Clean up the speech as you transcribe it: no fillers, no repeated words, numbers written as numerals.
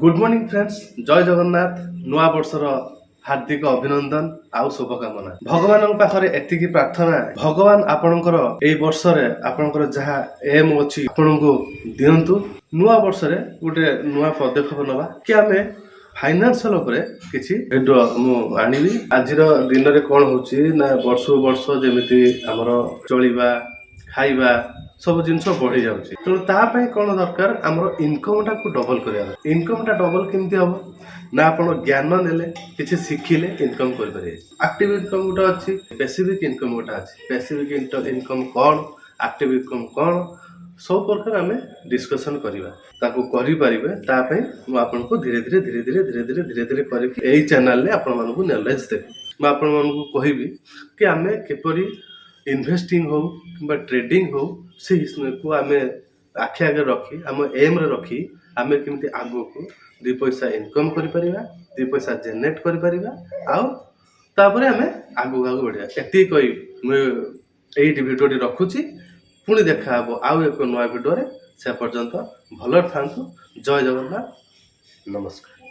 Good morning friends, जय जगन्नाथ। नुआ वर्षर हार्दिक अभिनंदन आउ शुभकामना। भगवान पाखरे एतिकी प्रार्थना, भगवान आपणकर एई वर्षरे आपणकर जहा एम अछि आपणको दियंतु। नुआ वर्षरे गोटे नुआ पदक्षेप नबा कि आमे फाइनान्शियल उपरे किछि भिडियो मु आनिबी। आजिर दिन रे कोन होछि ना वर्ष वर्ष जेमिति हमर चलिबा खाइबा सब जिनस बढ़ी जाଉଛି ତେଣୁ ତା ପାଇଁ କ'ଣ ଦରକାର ଆମର ଇନକମ୍ଟା କୁ ଡବଲ କରିବା ଦରକାର। ଇନକମ୍ଟା ଡବଲ କେମିତି ହେବ ନା ଆପଣ ଜ୍ଞାନ ନେଲେ କିଛି ଶିଖିଲେ ଇନକମ୍ କରିପାରିବେ। ଆକ୍ଟିଭ ଇନକମ୍ ଗୋଟେ ଅଛି, ପେସିଭିକ୍ ଇନକମ୍ ଗୋଟେ ଅଛି। ପେସିଭିକ୍ ଇନକମ୍ କ'ଣ, ଆକ୍ଟିଭ ଇନକମ୍ କ'ଣ, ସବୁ ପ୍ରକାର ଆମେ ଡିସ୍କସନ୍ କରିବା। ତାକୁ କରିପାରିବେ ତା ପାଇଁ ମୁଁ ଆପଣଙ୍କୁ ଧୀରେ ଧୀରେ କରିକି ଏଇ ଚ୍ୟାନେଲରେ ଆପଣମାନଙ୍କୁ ନଲେଜ ଦେବି। ମୁଁ ଆପଣମାନଙ୍କୁ କହିବି କି ଆମେ କିପରି इन्वेस्टिंग हो कि ट्रेडिंग हो से को आम आखि आगे रखी आम एम रे रखी आम केमती आगो को दु पैसा इनकम कर दु पैसा जेनेट कर आम आगो आगो बढ़िया। एति कही मुझे भिडियोटी रखुची, पुणी देखा आउ एक नुआ भिडियो से पर्यंत भल था। जय जगन्नाथ, नमस्कार।